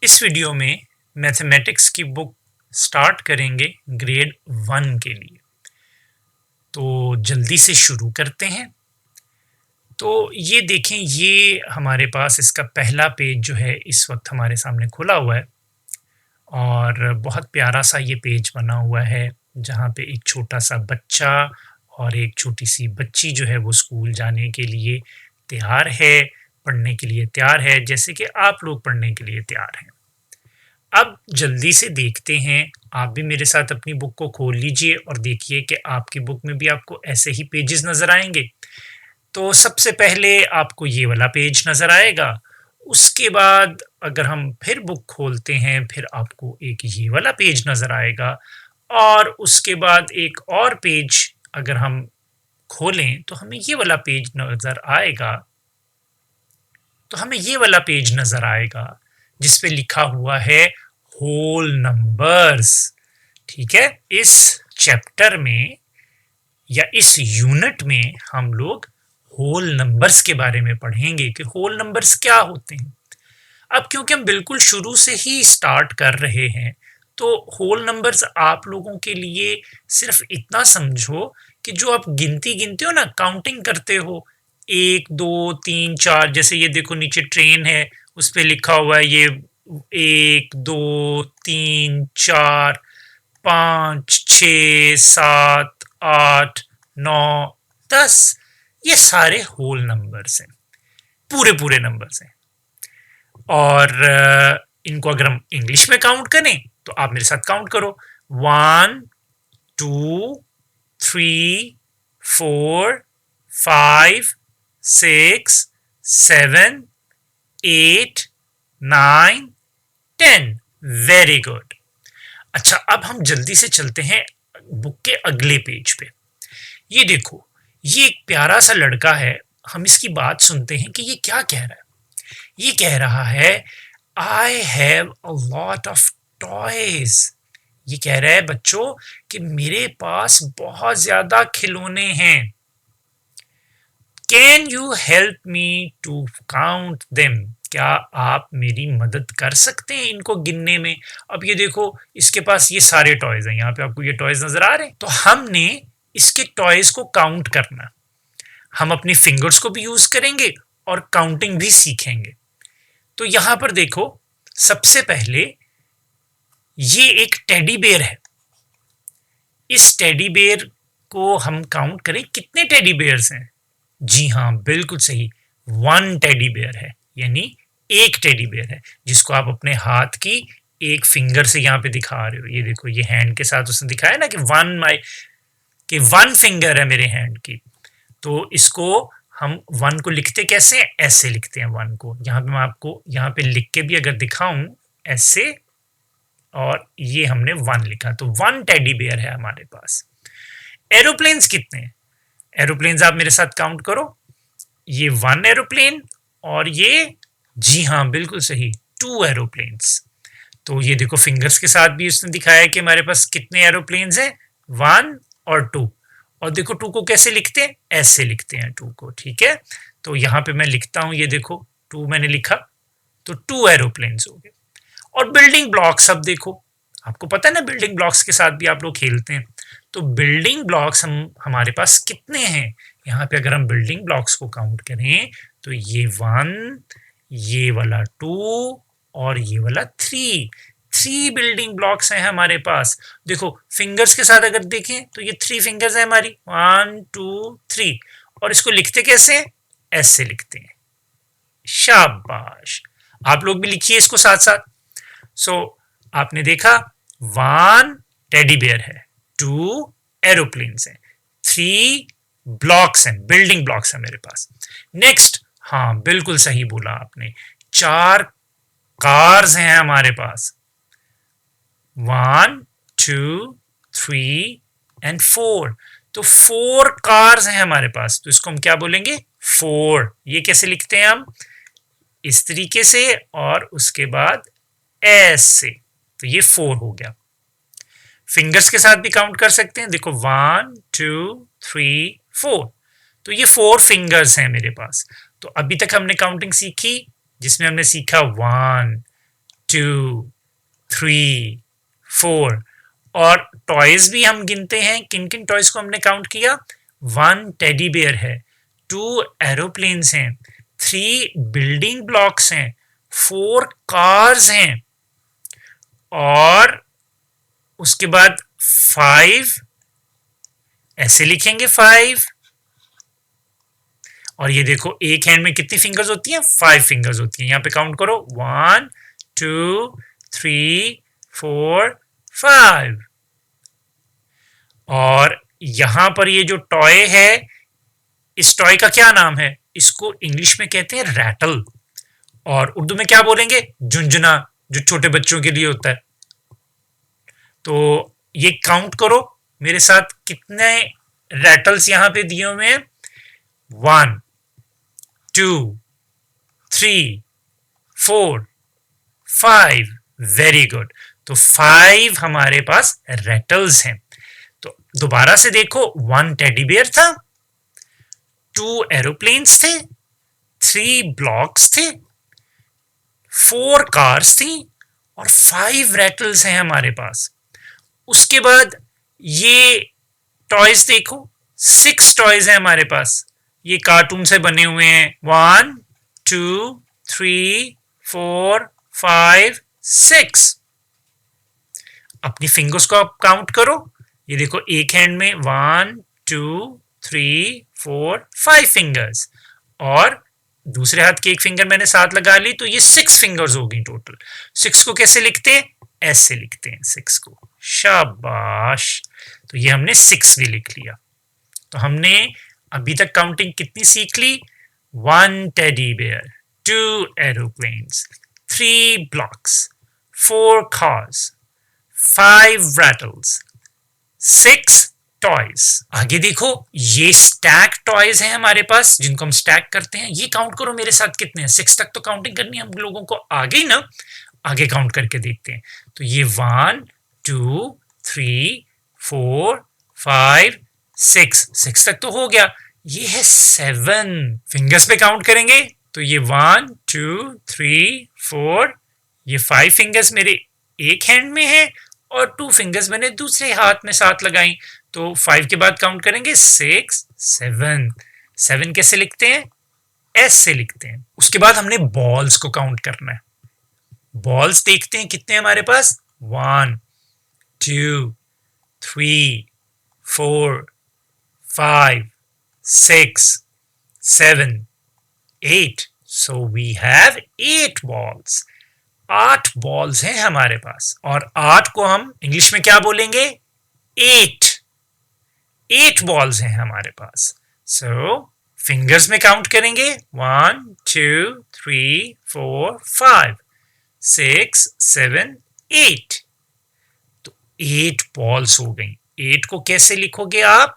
इस वीडियो में मैथमेटिक्स की बुक स्टार्ट करेंगे ग्रेड 1 के लिए। तो जल्दी से शुरू करते हैं। तो ये देखें, ये हमारे पास इसका पहला पेज जो है इस वक्त हमारे सामने खुला हुआ है और बहुत प्यारा सा ये पेज बना हुआ है जहाँ पे एक छोटा सा बच्चा और एक छोटी सी बच्ची जो है वो स्कूल जाने के लिए तैयार है, पढ़ने के लिए तैयार है, जैसे कि आप लोग पढ़ने के लिए तैयार हैं। अब जल्दी से देखते हैं, आप भी मेरे साथ अपनी बुक को खोल लीजिए और देखिए कि आपकी बुक में भी आपको ऐसे ही पेजेस नज़र आएंगे। तो सबसे पहले आपको ये वाला पेज नज़र आएगा। उसके बाद अगर हम फिर बुक खोलते हैं, फिर आपको एक ये वाला पेज नज़र आएगा और उसके बाद एक और पेज अगर हम खोलें तो हमें ये वाला पेज नज़र आएगा। तो हमें ये वाला पेज नज़र आएगा जिस पे लिखा हुआ है होल नंबर्स। ठीक है, इस चैप्टर में या इस यूनिट में हम लोग होल नंबर्स के बारे में पढ़ेंगे कि होल नंबर्स क्या होते हैं। अब क्योंकि हम बिल्कुल शुरू से ही स्टार्ट कर रहे हैं तो होल नंबर्स आप लोगों के लिए सिर्फ इतना समझो कि जो आप गिनती गिनते हो ना, काउंटिंग करते हो, 1 2 3 4, जैसे ये देखो नीचे ट्रेन है उस पर लिखा हुआ है ये 1 2 3 4 5 6 7 8 9 10, ये सारे होल नंबर्स हैं, पूरे पूरे नंबर्स हैं। और इनको अगर हम इंग्लिश में काउंट करें तो आप मेरे साथ काउंट करो, 1 2 3 4 5 6 7 8 9 10। Very good. अच्छा, अब हम जल्दी से चलते हैं बुक के अगले पेज पे। ये देखो, ये एक प्यारा सा लड़का है, हम इसकी बात सुनते हैं कि ये क्या कह रहा है। ये कह रहा है I have a lot of toys. ये कह रहा है बच्चों कि मेरे पास बहुत ज्यादा खिलौने हैं। Can you help me to count them? क्या आप मेरी मदद कर सकते हैं इनको गिनने में? अब ये देखो, इसके पास ये सारे टॉयज हैं, यहाँ पे आपको ये टॉयज नजर आ रहे हैं। तो हमने इसके टॉयज को काउंट करना, हम अपनी फिंगर्स को भी यूज करेंगे और काउंटिंग भी सीखेंगे। तो यहां पर देखो, सबसे पहले ये एक टेडी बेयर है। इस टेडी बेयर को हम काउंट करें, कितने टेडी बेयर्स हैं? जी हाँ, बिल्कुल सही, 1 टेडी बेयर है, यानी एक टेडी बेयर है, जिसको आप अपने हाथ की एक फिंगर से यहाँ पे दिखा रहे हो। ये देखो, ये हैंड के साथ उसने दिखाया ना कि 1 फिंगर है मेरे हैंड की। तो इसको हम 1 को लिखते कैसे हैं? ऐसे लिखते हैं 1 को। यहाँ पे मैं आपको यहाँ पे लिख के भी अगर दिखाऊं ऐसे, और ये हमने 1 लिखा, तो 1 टेडी बेयर है हमारे पास। एरोप्लेन्स कितने हैं? एरोप्लेन्स आप मेरे साथ काउंट करो, ये 1 एरोप्लेन और ये, जी हाँ बिल्कुल सही, 2 एरोप्लेन्स। तो ये देखो, फिंगर्स के साथ भी उसने दिखाया कि हमारे पास कितने एरोप्लेन्स हैं, 1 और 2। और देखो 2 को कैसे लिखते हैं? ऐसे लिखते हैं 2 को। ठीक है, तो यहाँ पे मैं लिखता हूं, ये देखो 2 मैंने लिखा, तो 2 एरोप्लेन्स हो गए। और बिल्डिंग ब्लॉक्स, अब देखो, आपको पता है ना बिल्डिंग ब्लॉक्स के साथ भी आप लोग खेलते हैं। तो बिल्डिंग ब्लॉक्स हमारे पास कितने हैं? यहाँ पे अगर हम बिल्डिंग ब्लॉक्स को काउंट करें तो ये 1, ये वाला 2 और ये वाला 3 बिल्डिंग ब्लॉक्स हैं हमारे पास। देखो फिंगर्स के साथ अगर देखें तो ये 3 फिंगर्स हैं हमारी, 1 2 3। और इसको लिखते कैसे हैं? ऐसे लिखते हैं। शाबाश, आप लोग भी लिखिए इसको साथ साथ। सो आपने देखा, 1 टेडी बेयर है, 2 एरोप्लेन्स हैं, 3 ब्लॉक्स हैं, बिल्डिंग ब्लॉक्स हैं मेरे पास। नेक्स्ट, हाँ बिल्कुल सही बोला आपने, 4 कार्स हैं हमारे पास, 1 2 3 एंड 4। तो 4 कार्स हैं हमारे पास, तो इसको हम क्या बोलेंगे? 4। ये कैसे लिखते हैं हम? इस तरीके से, और उसके बाद ऐसे, तो ये 4 हो गया। फिंगर्स के साथ भी काउंट कर सकते हैं, देखो 1 2 3 4। तो ये 4 फिंगर्स हैं मेरे पास। तो अभी तक हमने काउंटिंग सीखी जिसमें हमने सीखा 1 2 3 4 और टॉयज भी हम गिनते हैं। किन किन टॉयज को हमने काउंट किया? 1 टेडी बेयर है, 2 एरोप्लेन्स हैं, 3 बिल्डिंग ब्लॉक्स हैं, 4 कार्स हैं और उसके बाद 5 ऐसे लिखेंगे 5। और ये देखो एक हैंड में कितनी फिंगर्स होती हैं? 5 फिंगर्स होती हैं। यहां पे काउंट करो 1 2 3 4 5। और यहां पर ये जो टॉय है, इस टॉय का क्या नाम है? इसको इंग्लिश में कहते हैं रैटल और उर्दू में क्या बोलेंगे? झुंझुना, जो छोटे बच्चों के लिए होता है। तो ये काउंट करो मेरे साथ, कितने रैटल्स यहां पे दिए हुए हैं? 1 2 3 4 5। Very good. तो 5 हमारे पास रैटल्स हैं। तो दोबारा से देखो, 1 टेडी बेयर था, 2 एरोप्लेन्स थे, 3 ब्लॉक्स थे, 4 कार्स थी और 5 रैटल्स हैं हमारे पास। उसके बाद ये टॉयज देखो, 6 टॉयज हैं हमारे पास। ये कार्टून से बने हुए हैं। 1 2 3 4 5 6। अपनी फिंगर्स को आप काउंट करो। ये देखो एक हैंड में 1 2 3 4 5 फिंगर्स और दूसरे हाथ की एक फिंगर मैंने साथ लगा ली, तो ये 6 फिंगर्स हो गई टोटल। 6 को कैसे लिखते हैं? ऐसे लिखते हैं 6 को। शाबाश। तो ये हमने 6 भी लिख लिया। तो हमने अभी तक काउंटिंग कितनी सीख ली? 1 teddy bear, 2 aeroplanes, 3 blocks, 4 cars, 5 rattles, 6 toys. आगे देखो, ये स्टैक टॉयज हैं हमारे पास, जिनको हम स्टैक करते हैं। ये काउंट करो मेरे साथ, कितने हैं? 6 तक तो काउंटिंग करनी है हम लोगों को, आगे ना आगे काउंट करके देखते हैं। तो ये 1 2 3 4 5 6 तक तो हो गया। ये है 7। फिंगर्स पे काउंट करेंगे तो ये 1 2 3 4, ये 5 फिंगर्स मेरे एक हैंड में है और 2 फिंगर्स मैंने दूसरे हाथ में साथ लगाई। तो 5 के बाद काउंट करेंगे 6 7। 7 कैसे लिखते हैं? एस से लिखते हैं। उसके बाद हमने बॉल्स को काउंट करना है। बॉल्स देखते हैं कितने हमारे पास? 1 2 3 4 5 6 7 8। So we have 8 balls. 8 balls हैं हमारे पास और 8 को हम इंग्लिश में क्या बोलेंगे? 8 बॉल्स हैं हमारे पास। सो फिंगर्स में काउंट करेंगे 1 2 3 4 5 6 7 8। तो 8 बॉल्स हो गई। 8 को कैसे लिखोगे आप?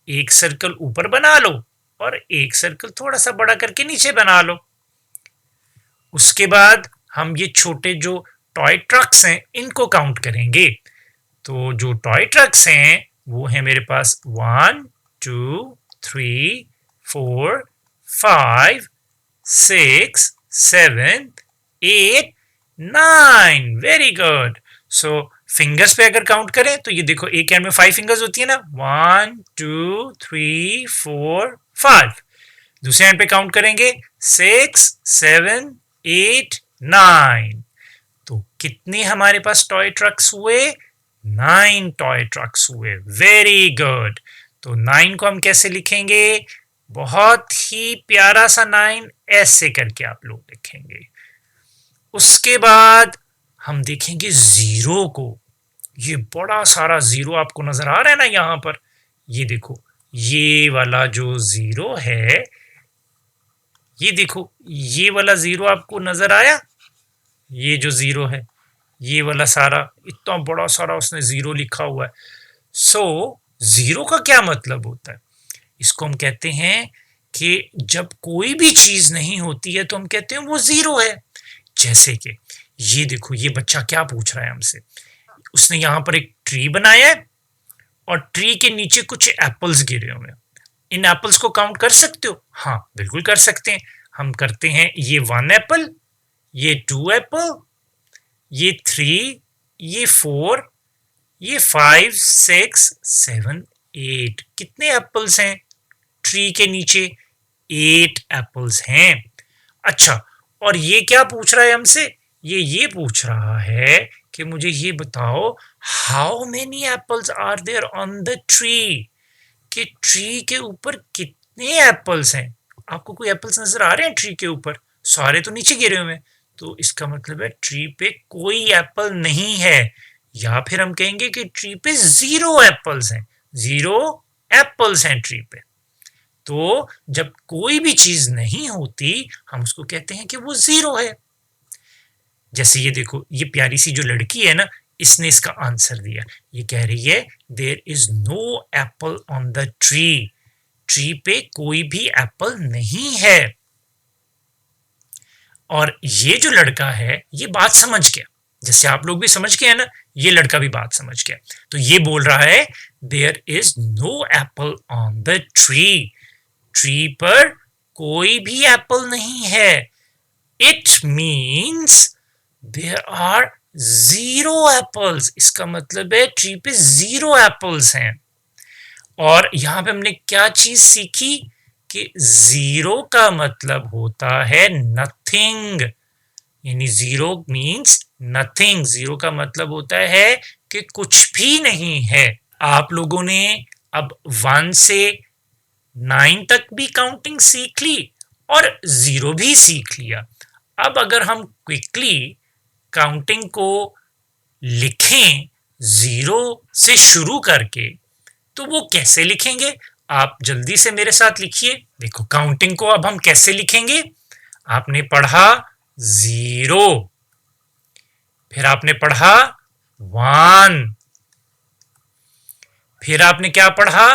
एक सर्कल ऊपर बना लो और एक सर्कल थोड़ा सा बड़ा करके नीचे बना लो। उसके बाद हम ये छोटे जो टॉय ट्रक्स हैं इनको काउंट करेंगे। तो जो टॉय ट्रक्स हैं वो है मेरे पास 1 2 3 4 5 6 7 8 9। Very good. सो फिंगर्स पे अगर काउंट करें तो ये देखो एक हैंड में 5 फिंगर्स होती है ना, 1 2 3 4 5। दूसरे हैंड पे काउंट करेंगे 6 7 8 9। तो कितने हमारे पास टॉय ट्रक्स हुए? 9 टॉय ट्रक्स हुए। Very good. तो 9 को हम कैसे लिखेंगे? बहुत ही प्यारा सा 9 ऐसे करके आप लोग लिखेंगे। उसके बाद हम देखेंगे जीरो को। ये बड़ा सारा जीरो आपको नजर आ रहा है ना यहां पर? ये देखो, ये वाला जो जीरो है, ये देखो ये वाला जीरो आपको नजर आया? ये जो जीरो है, ये वाला सारा, इतना बड़ा सारा उसने जीरो लिखा हुआ है। सो जीरो का क्या मतलब होता है? इसको हम कहते हैं कि जब कोई भी चीज नहीं होती है तो हम कहते हैं वो जीरो है। जैसे कि ये देखो, ये बच्चा क्या पूछ रहा है हमसे। उसने यहां पर एक ट्री बनाया है और ट्री के नीचे कुछ एप्पल्स गिरे हुए हैं। इन एप्पल्स को काउंट कर सकते हो? हाँ बिल्कुल कर सकते हैं। हम करते हैं, ये 1 एप्पल, ये 2 एप्पल ये 3, ये 4, ये 5, 6, 7, 8। कितने एप्पल्स हैं ट्री के नीचे? 8 एप्पल्स हैं। अच्छा, और ये क्या पूछ रहा है हमसे? ये पूछ रहा है कि मुझे ये बताओ, how many apples are there on the tree, कि ट्री के ऊपर कितने एप्पल्स हैं? आपको कोई एप्पल्स नजर आ रहे हैं ट्री के ऊपर? सारे तो नीचे गिरे हुए हैं, तो इसका मतलब है ट्री पे कोई एप्पल नहीं है, या फिर हम कहेंगे कि ट्री पे 0 एप्पल्स हैं। 0 एप्पल्स हैं ट्री पे। तो जब कोई भी चीज नहीं होती हम उसको कहते हैं कि वो 0 है। जैसे ये देखो, ये प्यारी सी जो लड़की है ना, इसने इसका आंसर दिया। ये कह रही है there is no apple on the tree, tree पे कोई भी एप्पल नहीं है। और ये जो लड़का है ये बात समझ गया, जैसे आप लोग भी समझ गए ना, ये लड़का भी बात समझ गया। तो ये बोल रहा है there is no apple on the tree, tree पर कोई भी एप्पल नहीं है। It means there are 0 apples, इसका मतलब है ट्री पे 0 एप्पल्स हैं। और यहां पे हमने क्या चीज सीखी कि 0 का मतलब होता है नथिंग, यानी 0 मीन्स नथिंग। 0 का मतलब होता है कि कुछ भी नहीं है। आप लोगों ने अब 1 से 9 तक भी काउंटिंग सीख ली और 0 भी सीख लिया। अब अगर हम क्विकली काउंटिंग को लिखें 0 से शुरू करके, तो वो कैसे लिखेंगे? आप जल्दी से मेरे साथ लिखिए। देखो, काउंटिंग को अब हम कैसे लिखेंगे? आपने पढ़ा 0, फिर आपने पढ़ा 1, फिर आपने क्या पढ़ा?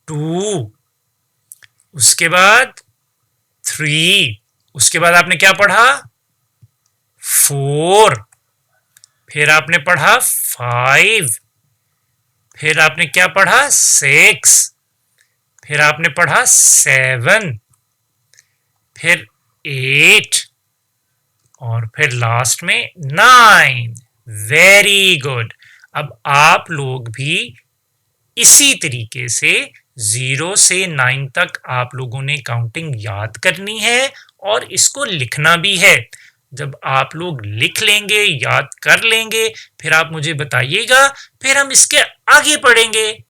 2, उसके बाद 3, उसके बाद आपने क्या पढ़ा? 4, फिर आपने पढ़ा 5, फिर आपने क्या पढ़ा? 6, फिर आपने पढ़ा 7, फिर 8 और फिर लास्ट में 9। Very good. अब आप लोग भी इसी तरीके से 0 से 9 तक आप लोगों ने काउंटिंग याद करनी है और इसको लिखना भी है। जब आप लोग लिख लेंगे, याद कर लेंगे, फिर आप मुझे बताइएगा, फिर हम इसके आगे पढ़ेंगे।